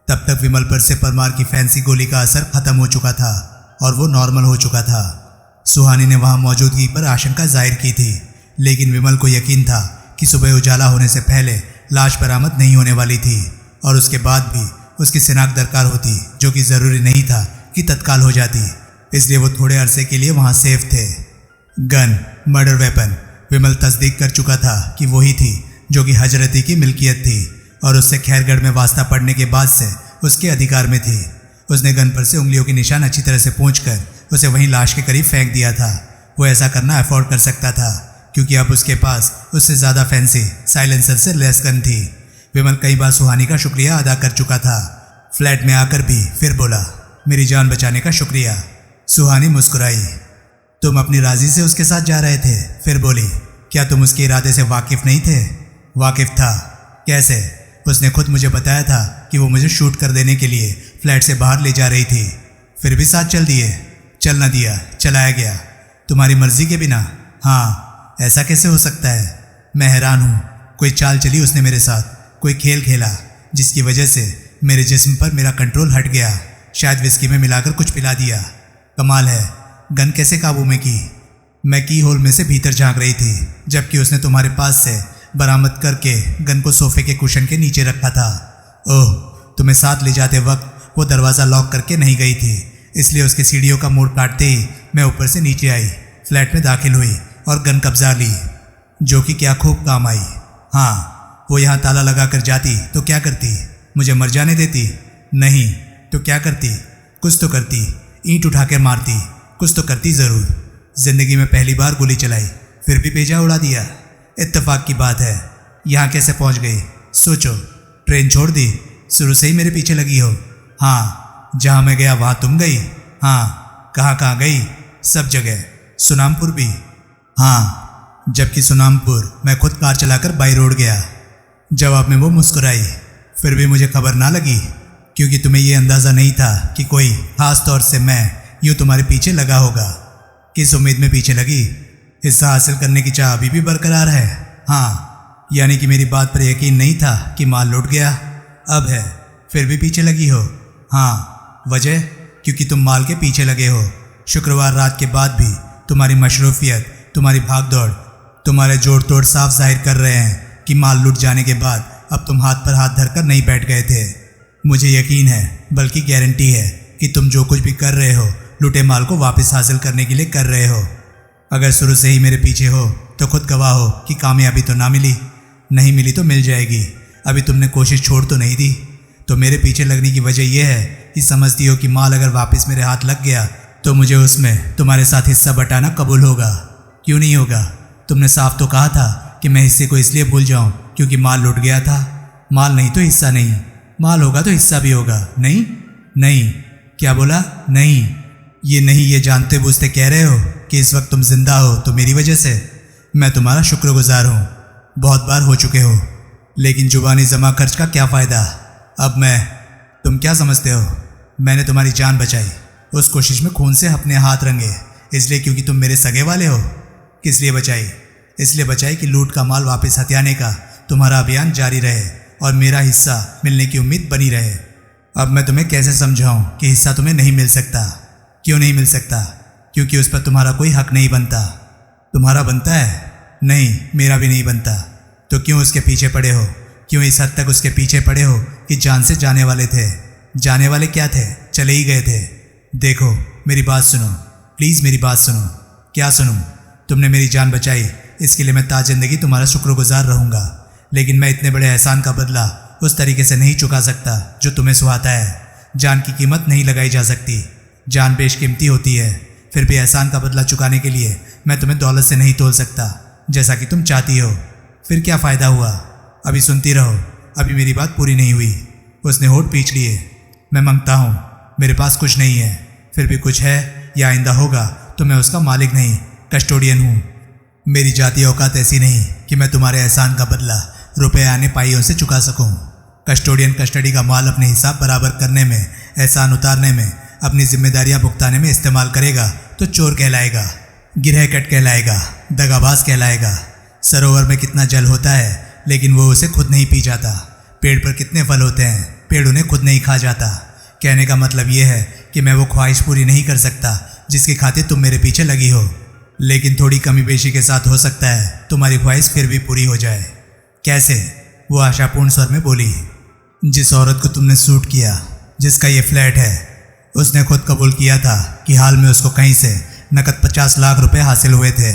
तब तक विमल पर से परमार की फैंसी गोली का असर खत्म हो चुका था और वो नॉर्मल हो चुका था। सुहानी ने वहां मौजूदगी पर आशंका जाहिर की थी, लेकिन विमल को यकीन था कि सुबह उजाला होने से पहले लाश बरामद नहीं होने वाली थी और उसके बाद भी उसकी शिनाख्त दरकार होती, जो कि ज़रूरी नहीं था कि तत्काल हो जाती। इसलिए वो थोड़े अरसे के लिए वहाँ सेफ थे। गन, मर्डर वेपन, विमल तस्दीक कर चुका था कि वही थी जो कि हजरती की मिल्कियत थी और उससे खैरगढ़ में वास्ता पड़ने के बाद से उसके अधिकार में थी। उसने गन पर से उंगलियों के निशान अच्छी तरह से पोंछकर उसे वहीं लाश के करीब फेंक दिया था। वो ऐसा करना अफोर्ड कर सकता था क्योंकि अब उसके पास उससे ज़्यादा फैंसी साइलेंसर से लेस गन थी। विमल कई बार सुहानी का शुक्रिया अदा कर चुका था। फ्लैट में आकर भी फिर बोला, मेरी जान बचाने का शुक्रिया। सुहानी मुस्कुराई। तुम अपनी राजी से उसके साथ जा रहे थे? फिर बोली, क्या तुम उसके इरादे से वाकिफ नहीं थे? वाकिफ था। कैसे? उसने खुद मुझे बताया था कि वो मुझे शूट कर देने के लिए फ्लैट से बाहर ले जा रही थी। फिर भी साथ चल दिए? चल न दिया, चलाया गया। तुम्हारी मर्जी के बिना? हाँ। ऐसा कैसे हो सकता है? मैं हैरान हूँ। कोई चाल चली उसने मेरे साथ, कोई खेल खेला जिसकी वजह से मेरे जिस्म पर मेरा कंट्रोल हट गया। शायद विस्की में मिलाकर कुछ पिला दिया। कमाल है, गन कैसे काबू में की? मैं की होल में से भीतर झांक रही थी, जबकि उसने तुम्हारे पास से बरामद करके गन को सोफे के कुशन के नीचे रखा था। ओह, तुम्हें साथ ले जाते वक्त वो दरवाज़ा लॉक करके नहीं गई थी, इसलिए उसके सीढ़ियों का मोड़ काटते ही मैं ऊपर से नीचे आई, फ्लैट में दाखिल हुई और गन कब्जा ली, जो कि क्या खूब काम आई। हाँ, वो यहाँ ताला लगा कर जाती तो क्या करती? मुझे मर जाने देती? नहीं तो क्या करती? कुछ तो करती, ईंट उठा कर मारती, कुछ तो करती ज़रूर। जिंदगी में पहली बार गोली चलाई, फिर भी भेजा उड़ा दिया। इत्तेफाक की बात है। यहाँ कैसे पहुँच गई? सोचो, ट्रेन छोड़ दी, शुरू से ही मेरे पीछे लगी हो। हाँ, जहाँ मैं गया वहाँ तुम गई। हाँ, कहाँ कहाँ गई? सब जगह। सुनामपुर भी? हाँ, जबकि सुनामपुर मैं खुद कार चलाकर बाई रोड गया। जवाब में वो मुस्कुराई। फिर भी मुझे खबर ना लगी, क्योंकि तुम्हें ये अंदाज़ा नहीं था कि कोई खास तौर से मैं यूँ तुम्हारे पीछे लगा होगा। किस उम्मीद में पीछे लगी? हिस्सा हासिल करने की चाह अभी भी बरकरार है। हाँ, यानी कि मेरी बात पर यकीन नहीं था कि माल लुट गया, अब है। फिर भी पीछे लगी हो? हाँ। वजह? क्योंकि तुम माल के पीछे लगे हो। शुक्रवार रात के बाद भी तुम्हारी मशरूफियत, तुम्हारी भागदौड़, तुम्हारे जोड़ तोड़ साफ जाहिर कर रहे हैं कि माल लुट जाने के बाद अब तुम हाथ पर हाथ धरकर नहीं बैठ गए थे। मुझे यकीन है, बल्कि गारंटी है कि तुम जो कुछ भी कर रहे हो लुटे माल को वापस हासिल करने के लिए कर रहे हो। अगर शुरू से ही मेरे पीछे हो तो खुद गवाह हो कि कामयाबी तो ना मिली, नहीं मिली तो मिल जाएगी। अभी तुमने कोशिश छोड़ तो नहीं दी। तो मेरे पीछे लगने की वजह यह है कि समझती हो कि माल अगर वापस मेरे हाथ लग गया तो मुझे उसमें तुम्हारे साथ हिस्सा बटाना कबूल होगा। क्यों नहीं होगा? तुमने साफ तो कहा था कि मैं हिस्से को इसलिए भूल जाऊं क्योंकि माल लुट गया था। माल नहीं तो हिस्सा नहीं, माल होगा तो हिस्सा भी होगा। नहीं नहीं। क्या बोला? नहीं। ये नहीं, ये जानते बूझते कह रहे हो कि इस वक्त तुम जिंदा हो तो मेरी वजह से। मैं तुम्हारा शुक्रगुजार हूँ, बहुत बार हो चुके हो, लेकिन जुबानी जमा खर्च का क्या फ़ायदा। अब तुम क्या समझते हो, मैंने तुम्हारी जान बचाई, उस कोशिश में खून से अपने हाथ रंगे, इसलिए क्योंकि तुम मेरे सगे वाले हो। किस लिए बचाई? इसलिए बचाई कि लूट का माल वापस हथियाने का तुम्हारा अभियान जारी रहे और मेरा हिस्सा मिलने की उम्मीद बनी रहे। अब मैं तुम्हें कैसे समझाऊं कि हिस्सा तुम्हें नहीं मिल सकता? क्यों नहीं मिल सकता? क्योंकि उस पर तुम्हारा कोई हक नहीं बनता। तुम्हारा बनता है? नहीं, मेरा भी नहीं बनता। तो क्यों उसके पीछे पड़े हो? क्यों इस हद तक उसके पीछे पड़े हो कि जान से जाने वाले थे? जाने वाले क्या थे, चले ही गए थे। देखो मेरी बात सुनो, प्लीज़ मेरी बात सुनो। क्या सुनूं? तुमने मेरी जान बचाई, इसके लिए मैं ताज़िंदगी तुम्हारा शुक्रगुजार रहूँगा, लेकिन मैं इतने बड़े एहसान का बदला उस तरीके से नहीं चुका सकता जो तुम्हें सुहाता है। जान की कीमत नहीं लगाई जा सकती, जान बेशकीमती होती है। फिर भी एहसान का बदला चुकाने के लिए मैं तुम्हें दौलत से नहीं तोल सकता, जैसा कि तुम चाहती हो। फिर क्या फ़ायदा हुआ? अभी सुनती रहो, अभी मेरी बात पूरी नहीं हुई। उसने होठ पींच लिए। मैं मांगता हूँ, मेरे पास कुछ नहीं है, फिर भी कुछ है या आइंदा होगा तो मैं उसका मालिक नहीं, कस्टोडियन हूँ। मेरी जाती औकात ऐसी नहीं कि मैं तुम्हारे एहसान का बदला रुपए आने पाइयों से चुका सकूं। कस्टोडियन कस्टडी का माल अपने हिसाब बराबर करने में, एहसान उतारने में, अपनी जिम्मेदारियां भुगताने में इस्तेमाल करेगा तो चोर कहलाएगा, गिरहकट कहलाएगा, दगाबाज कहलाएगा। सरोवर में कितना जल होता है लेकिन वो उसे खुद नहीं पी जाता। पेड़ पर कितने फल होते हैं, पेड़ उन्हें खुद नहीं खा जाता। कहने का मतलब ये है कि मैं वो ख्वाहिश पूरी नहीं कर सकता जिसकी खातिर तुम मेरे पीछे लगी हो, लेकिन थोड़ी कमी बेशी के साथ हो सकता है तुम्हारी ख्वाहिश फिर भी पूरी हो जाए। कैसे? वो आशापूर्ण स्वर में बोली। जिस औरत को तुमने सूट किया, जिसका ये फ्लैट है, उसने खुद कबूल किया था कि हाल में उसको कहीं से नकद 50 लाख रुपए हासिल हुए थे।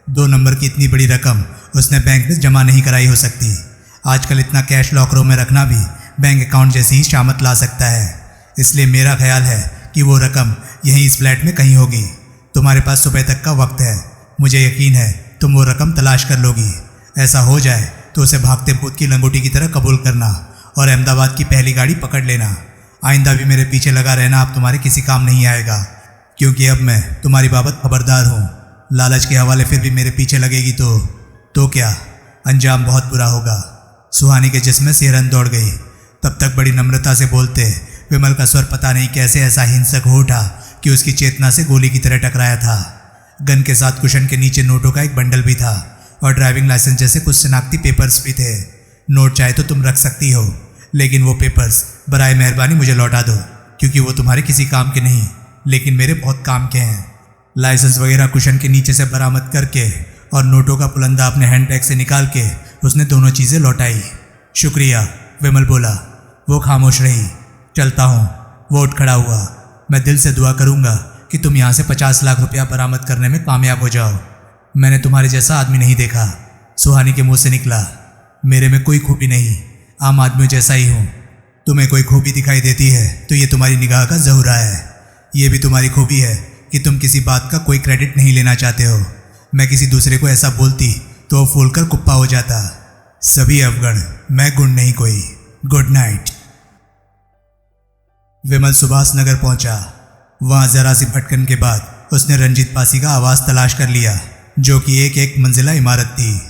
2 नंबर की इतनी बड़ी रकम उसने बैंक में जमा नहीं कराई हो सकती। आजकल इतना कैश लॉकरों में रखना भी बैंक अकाउंट जैसी ही शामत ला सकता है। इसलिए मेरा ख्याल है कि वो रकम यहीं इस फ्लैट में कहीं होगी। तुम्हारे पास सुबह तक का वक्त है, मुझे यकीन है तुम वो रकम तलाश कर लोगी। ऐसा हो जाए तो उसे भागते भूत की लंगोटी की तरह कबूल करना और अहमदाबाद की पहली गाड़ी पकड़ लेना। आइंदा भी मेरे पीछे लगा रहना अब तुम्हारे किसी काम नहीं आएगा, क्योंकि अब मैं तुम्हारी बाबत खबरदार हूँ। लालच के हवाले फिर भी मेरे पीछे लगेगी तो क्या, अंजाम बहुत बुरा होगा। सुहानी के जिस्म में सिहरन दौड़ गई। तब तक बड़ी नम्रता से बोलते विमल का स्वर पता नहीं कैसे ऐसा हिंसक हो उठा कि उसकी चेतना से गोली की तरह टकराया था। गन के साथ कुशन के नीचे नोटों का एक बंडल भी था और ड्राइविंग लाइसेंस जैसे कुछ शनाख्ती पेपर्स भी थे। नोट चाहे तो तुम रख सकती हो, लेकिन वो पेपर्स बराए मेहरबानी मुझे लौटा दो, क्योंकि वो तुम्हारे किसी काम के नहीं, लेकिन मेरे बहुत काम के हैं। लाइसेंस वगैरह कुशन के नीचे से बरामद करके और नोटों का पुलंदा अपने हैंड बैग से निकाल के उसने दोनों चीज़ें लौटाई। शुक्रिया, विमल बोला। वो खामोश रही। चलता हूँ। वो उठ खड़ा हुआ। मैं दिल से दुआ करूँगा कि तुम यहाँ से 50 लाख रुपया बरामद करने में कामयाब हो जाओ। मैंने तुम्हारे जैसा आदमी नहीं देखा। सुहानी के मुंह से निकला। मेरे में कोई खूबी नहीं, आम आदमियों जैसा ही हूँ। तुम्हें कोई खूबी दिखाई देती है तो ये तुम्हारी निगाह का ज़हुरा है। ये भी तुम्हारी खूबी है कि तुम किसी बात का कोई क्रेडिट नहीं लेना चाहते हो। मैं किसी दूसरे को ऐसा बोलती तो वो फूलकर कुप्पा हो जाता। सभी अवगण, मैं गुण नहीं कोई। Good night. विमल सुभाष नगर पहुंचा। वहां जरा सी भटकन के बाद उसने रंजीत पासी का आवास तलाश कर लिया, जो कि एक मंजिला इमारत थी।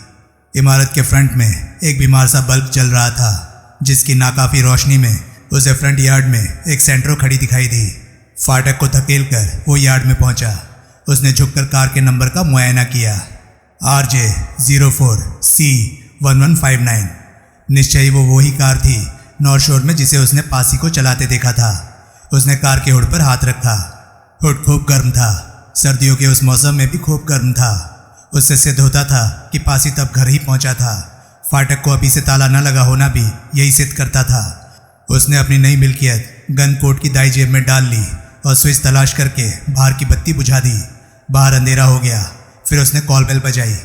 इमारत के फ्रंट में एक बीमार सा बल्ब जल रहा था, जिसकी नाकाफी रोशनी में उसे फ्रंट यार्ड में एक सेंट्रो खड़ी दिखाई दी। फाटक को धकेल कर वो यार्ड में पहुंचा। उसने झुककर कार के नंबर का मुआयना किया। RJ04C1159। निश्चय ही वो वही कार थी नॉर्थ शोर में जिसे उसने पासी को चलाते देखा था। उसने कार के हुड पर हाथ रखा। हुड खूब गर्म था। सर्दियों के उस मौसम में भी खूब गर्म था। उससे सिद्ध होता था कि पासी तब घर ही पहुंचा था। फाटक को अभी से ताला न लगा होना भी यही सिद्ध करता था। उसने अपनी नई मिल्कियत गन कोट की दाई जेब में डाल ली और स्विच तलाश करके बाहर की बत्ती बुझा दी। बाहर अंधेरा हो गया। फिर उसने कॉल बेल बजाई।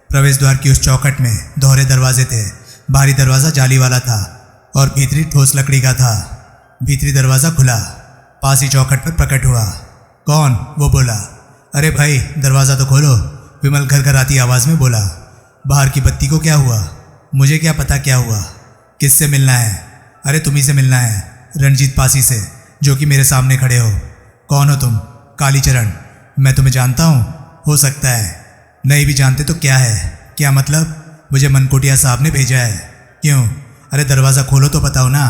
प्रवेश द्वार की उस चौखट में दोहरे दरवाजे थे। बाहरी दरवाज़ा जाली वाला था और भीतरी ठोस लकड़ी का था। भीतरी दरवाज़ा खुला। पासी चौखट पर प्रकट हुआ। कौन? वो बोला। अरे भाई, दरवाज़ा तो खोलो, विमल घर घर आती आवाज़ में बोला। बाहर की बत्ती को क्या हुआ? मुझे क्या पता क्या हुआ। किससे मिलना है? अरे तुम्ही से मिलना है, रणजीत पासी से, जो कि मेरे सामने खड़े हो। कौन हो तुम? कालीचरण। मैं तुम्हें जानता हूँ? हो सकता है। नहीं भी जानते तो क्या है? क्या मतलब? मुझे मनकोटिया साहब ने भेजा है। क्यों? अरे दरवाज़ा खोलो तो बताओ ना,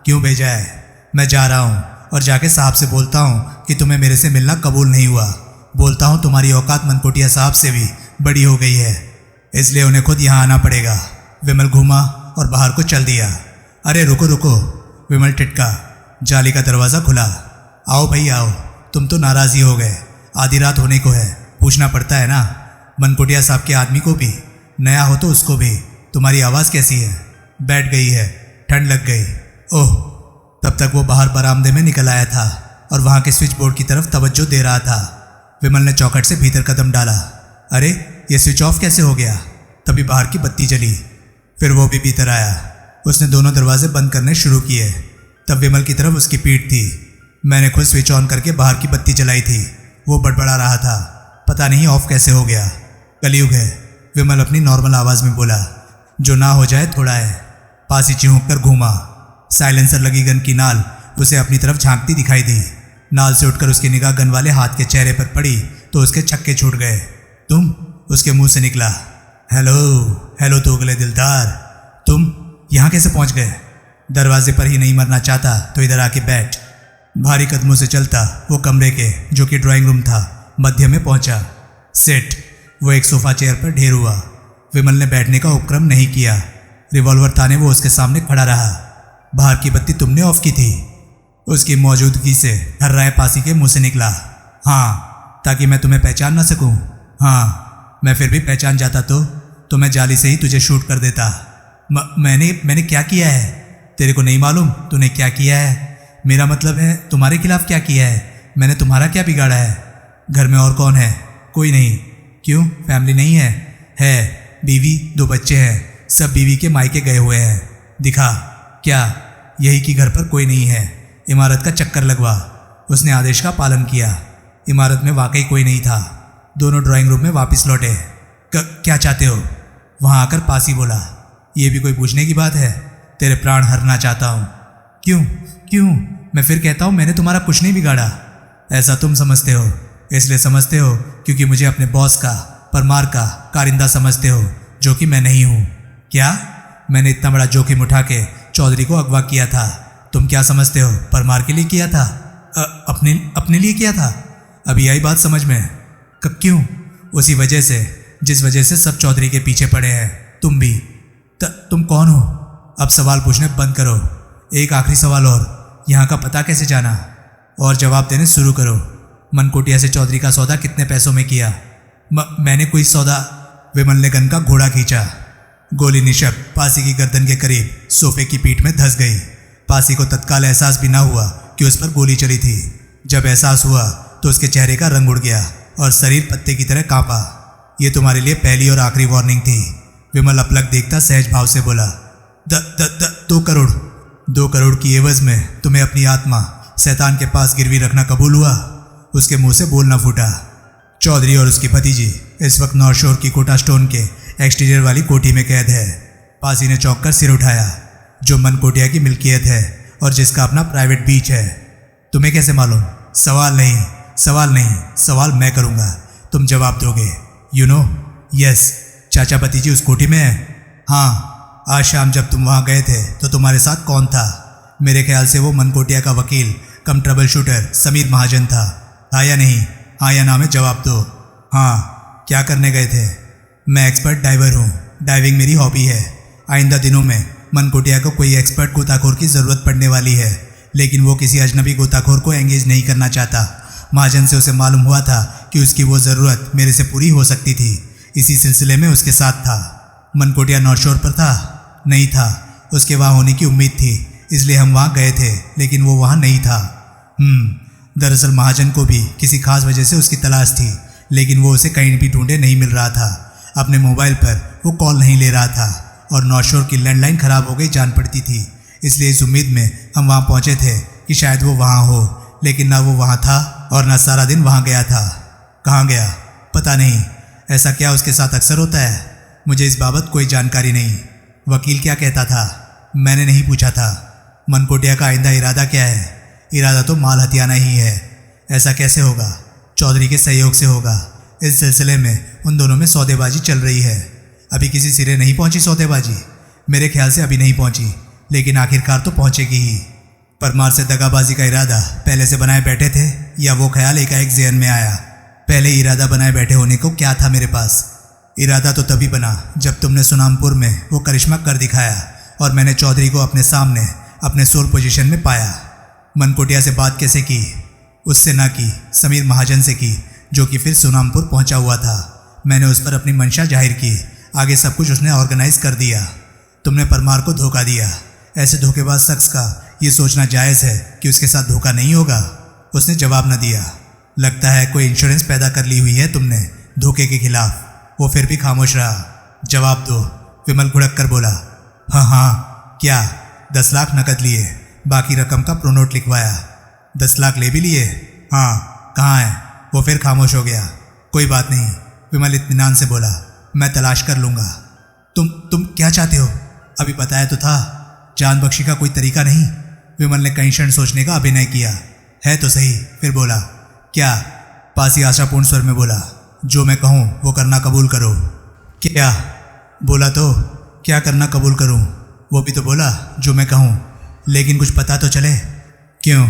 क्यों भेजा है? मैं जा रहा हूँ और जाके साहब से बोलता हूँ कि तुम्हें मेरे से मिलना कबूल नहीं हुआ। बोलता हूँ तुम्हारी औकात मनकोटिया साहब से भी बड़ी हो गई है, इसलिए उन्हें खुद यहाँ आना पड़ेगा। विमल घूमा और बाहर को चल दिया। अरे रुको रुको, विमल टिटका। जाली का दरवाज़ा खुला। आओ भाई आओ, तुम तो नाराज़ ही हो गए। आधी रात होने को है, पूछना पड़ता है ना। मनकोटिया साहब के आदमी को भी, नया हो तो उसको भी। तुम्हारी आवाज़ कैसी है? बैठ गई है, ठंड लग गई। ओह, तब तक वो बाहर बरामदे में निकल आया था और वहाँ के स्विच बोर्ड की तरफ तवज्जो दे रहा था। विमल ने चौखट से भीतर कदम डाला। अरे ये स्विच ऑफ कैसे हो गया? तभी बाहर की बत्ती जली। फिर वो भी भीतर आया। उसने दोनों दरवाजे बंद करने शुरू किए। तब विमल की तरफ उसकी पीठ थी। मैंने खुद स्विच ऑन करके बाहर की बत्ती जलाई थी। वो बड़बड़ा रहा था, पता नहीं ऑफ कैसे हो गया। कलयुग है, विमल अपनी नॉर्मल आवाज़ में बोला। जो ना हो जाए थोड़ा है। पास ही चिहुक कर घूमा। साइलेंसर लगी गन की नाल उसे अपनी तरफ झांकती दिखाई दी। नाल से उठकर उसकी निगाह गन वाले हाथ के चेहरे पर पड़ी तो उसके छक्के छूट गए। तुम? उसके मुंह से निकला। हेलो हेलो दोगले दिलदार, तुम यहाँ कैसे पहुँच गए? दरवाजे पर ही नहीं मरना चाहता तो इधर आके बैठ। भारी कदमों से चलता वो कमरे के, जो कि ड्राइंग रूम था, मध्य में पहुंचा। सेट। वो एक सोफा चेयर पर ढेर हुआ। विमल ने बैठने का उपक्रम नहीं किया। रिवॉल्वर ताने वो उसके सामने खड़ा रहा। बाहर की बत्ती तुमने ऑफ की थी? उसकी मौजूदगी से हर्राए पासी के मुंह से निकला। हाँ, ताकि मैं तुम्हें पहचान ना सकूं। हाँ, मैं फिर भी पहचान जाता तो मैं जाली से ही तुझे शूट कर देता। मैंने क्या किया है? तेरे को नहीं मालूम तूने क्या किया है? मेरा मतलब है तुम्हारे खिलाफ क्या किया है? मैंने तुम्हारा क्या बिगाड़ा है? घर में और कौन है? कोई नहीं। क्यों, फैमिली नहीं है? है, बीवी, 2 बच्चे हैं। सब बीवी के मायके गए हुए हैं। दिखा। क्या? यही कि घर पर कोई नहीं है। इमारत का चक्कर लगवा। उसने आदेश का पालन किया। इमारत में वाकई कोई नहीं था। दोनों ड्राइंग रूम में वापस लौटे। क्या चाहते हो? वहाँ आकर पासी बोला। ये भी कोई पूछने की बात है? तेरे प्राण हरना चाहता हूँ। क्यों? मैं फिर कहता हूँ मैंने तुम्हारा कुछ नहीं बिगाड़ा। ऐसा तुम समझते हो, इसलिए समझते हो क्योंकि मुझे अपने बॉस का, परमार का कारिंदा समझते हो, जो कि मैं नहीं हूँ। क्या? मैंने इतना बड़ा जोखिम उठा के चौधरी को अगवा किया था। तुम क्या समझते हो, परमार के लिए किया था? अपने लिए किया था? अभी आई बात समझ में? क्यों? उसी वजह से जिस वजह से सब चौधरी के पीछे पड़े हैं। तुम भी। तुम कौन हो? अब सवाल पूछने बंद करो। एक आखिरी सवाल और, यहाँ का पता कैसे जाना? और जवाब देने शुरू करो। मनकोटिया से चौधरी का सौदा कितने पैसों में किया? मैंने कोई सौदा। विमल ने गन का घोड़ा खींचा। गोली निशब्द पासी की गर्दन के करीब सोफे की पीठ में धंस गई। पासी को तत्काल एहसास भी ना हुआ कि उस पर गोली चली थी। जब एहसास हुआ तो उसके चेहरे का रंग उड़ गया और शरीर पत्ते की तरह कांपा। ये तुम्हारे लिए पहली और आखिरी वार्निंग थी। विमल अपलक देखता सहज भाव से बोला। 2 करोड़ की एवज में तुम्हें अपनी आत्मा शैतान के पास गिरवी रखना कबूल हुआ? उसके मुंह से बोलना फूटा। चौधरी और उसकी भतीजी इस वक्त नॉर्थ शोर की कोटा स्टोन के एक्सटीरियर वाली कोठी में कैद है। पासी ने चौंक कर सिर उठाया। जो मनकोटिया की मिल्कियत है और जिसका अपना प्राइवेट बीच है। तुम्हें कैसे मालूम? सवाल नहीं, सवाल मैं करूँगा, तुम जवाब दोगे। You know? यस। चाचा भतीजी उस कोठी में है? हाँ। आज शाम जब तुम वहाँ गए थे तो तुम्हारे साथ कौन था? मेरे ख्याल से वो मनकोटिया का वकील कम ट्रबल शूटर समीर महाजन था। हाँ या नहीं? हाँ या ना में जवाब दो। हाँ। क्या करने गए थे? मैं एक्सपर्ट डाइवर हूँ। डाइविंग मेरी हॉबी है। आइंदा दिनों में मनकोटिया को कोई एक्सपर्ट गोताखोर की ज़रूरत पड़ने वाली है, लेकिन वो किसी अजनबी गोताखोर को एंगेज नहीं करना चाहता। महाजन से उसे मालूम हुआ था कि उसकी वो ज़रूरत मेरे से पूरी हो सकती थी। इसी सिलसिले में उसके साथ था। मनकोटिया नॉर्थ शोर पर था? नहीं था। उसके वहाँ होने की उम्मीद थी, इसलिए हम वहाँ गए थे, लेकिन वो वहाँ नहीं था। दरअसल महाजन को भी किसी खास वजह से उसकी तलाश थी, लेकिन वो उसे कहीं भी ढूंढे नहीं मिल रहा था। अपने मोबाइल पर वो कॉल नहीं ले रहा था और नॉर्थ शोर की लैंडलाइन ख़राब हो गई जान पड़ती थी। इसलिए इस उम्मीद में हम वहाँ पहुँचे थे कि शायद वो वहाँ हो, लेकिन ना वो वहाँ था और ना सारा दिन वहाँ गया था। कहाँ गया? पता नहीं। ऐसा क्या उसके साथ अक्सर होता है? मुझे इस बाबत कोई जानकारी नहीं। वकील क्या कहता था? मैंने नहीं पूछा था। मनकोटिया का आइंदा इरादा क्या है? इरादा तो माल हथियाना ही है। ऐसा कैसे होगा? चौधरी के सहयोग से होगा। इस सिलसिले में उन दोनों में सौदेबाजी चल रही है। अभी किसी सिरे नहीं पहुंची सौदेबाजी। मेरे ख्याल से अभी नहीं पहुंची, लेकिन आखिरकार तो पहुंचेगी ही। परमार से दगाबाजी का इरादा पहले से बनाए बैठे थे या वो ख्याल एकाएक ज़हन में आया? पहले इरादा बनाए बैठे होने को क्या था मेरे पास? इरादा तो तभी बना जब तुमने सुनामपुर में वो करिश्मा कर दिखाया और मैंने चौधरी को अपने सामने अपने सोल पोजीशन में पाया। मनकोटिया से बात कैसे की? उससे ना की, समीर महाजन से की, जो कि फिर सुनामपुर पहुंचा हुआ था। मैंने उस पर अपनी मंशा जाहिर की। आगे सब कुछ उसने ऑर्गेनाइज कर दिया। तुमने परमार को धोखा दिया। ऐसे धोखेबाज शख्स का ये सोचना जायज़ है कि उसके साथ धोखा नहीं होगा। उसने जवाब न दिया। लगता है कोई इंश्योरेंस पैदा कर ली हुई है तुमने धोखे के खिलाफ। वो फिर भी खामोश रहा। जवाब दो, विमल घुड़क कर बोला। हाँ, क्या? 10 लाख नकद लिए, बाकी रकम का प्रोनोट लिखवाया। 10 लाख ले भी लिए? हाँ। कहाँ है? वो फिर खामोश हो गया। कोई बात नहीं, विमल इत्मीनान से बोला। मैं तलाश कर लूँगा। तुम क्या चाहते हो? अभी बताया तो था, जान बख्शी का कोई तरीका नहीं। विमल ने कई क्षण सोचने का अभिनय किया। है तो सही, फिर बोला। क्या? पासी आशापूर्ण स्वर में बोला। जो मैं कहूँ वो करना कबूल करो। क्या? बोला तो क्या करना कबूल करूँ? वो भी तो बोला जो मैं कहूँ, लेकिन कुछ पता तो चले। क्यों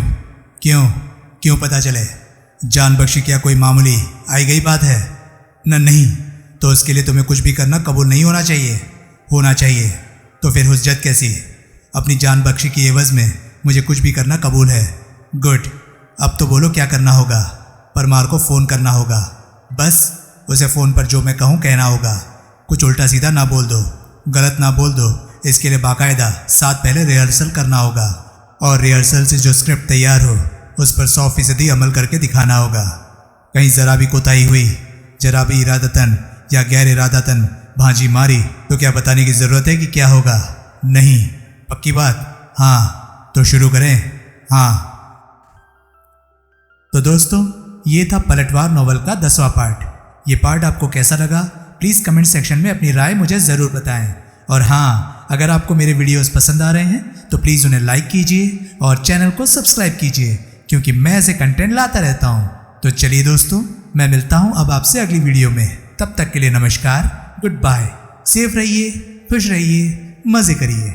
क्यों क्यों पता चले? जान बख्शी क्या कोई मामूली आई गई बात है? नहीं, तो उसके लिए तुम्हें कुछ भी करना कबूल नहीं होना चाहिए। होना चाहिए तो फिर हुज्जत कैसी? अपनी जान बख्शी की एवज में मुझे कुछ भी करना कबूल है। गुड, अब तो बोलो क्या करना होगा? परमार को फ़ोन करना होगा। बस उसे फ़ोन पर जो मैं कहूँ कहना होगा। कुछ उल्टा सीधा ना बोल दो, गलत ना बोल दो। इसके लिए बाकायदा साथ पहले रिहर्सल करना होगा, और रिहर्सल से जो स्क्रिप्ट तैयार हो उस पर 100% अमल करके दिखाना होगा। कहीं ज़रा भी कोताही हुई, जरा भी इरादतन या गैर इरादतन भांजी मारी तो क्या बताने की ज़रूरत है कि क्या होगा? नहीं। पक्की बात? हाँ। तो शुरू करें? हाँ। तो दोस्तों, ये था पलटवार नॉवल का 10वां पार्ट। ये पार्ट आपको कैसा लगा प्लीज़ कमेंट सेक्शन में अपनी राय मुझे ज़रूर बताएं। और हाँ, अगर आपको मेरे वीडियोस पसंद आ रहे हैं तो प्लीज़ उन्हें लाइक कीजिए और चैनल को सब्सक्राइब कीजिए, क्योंकि मैं ऐसे कंटेंट लाता रहता हूँ। तो चलिए दोस्तों, मैं मिलता हूँ अब आपसे अगली वीडियो में। तब तक के लिए नमस्कार, गुड बाय। सेफ रहिए, खुश रहिए, मज़े करिए।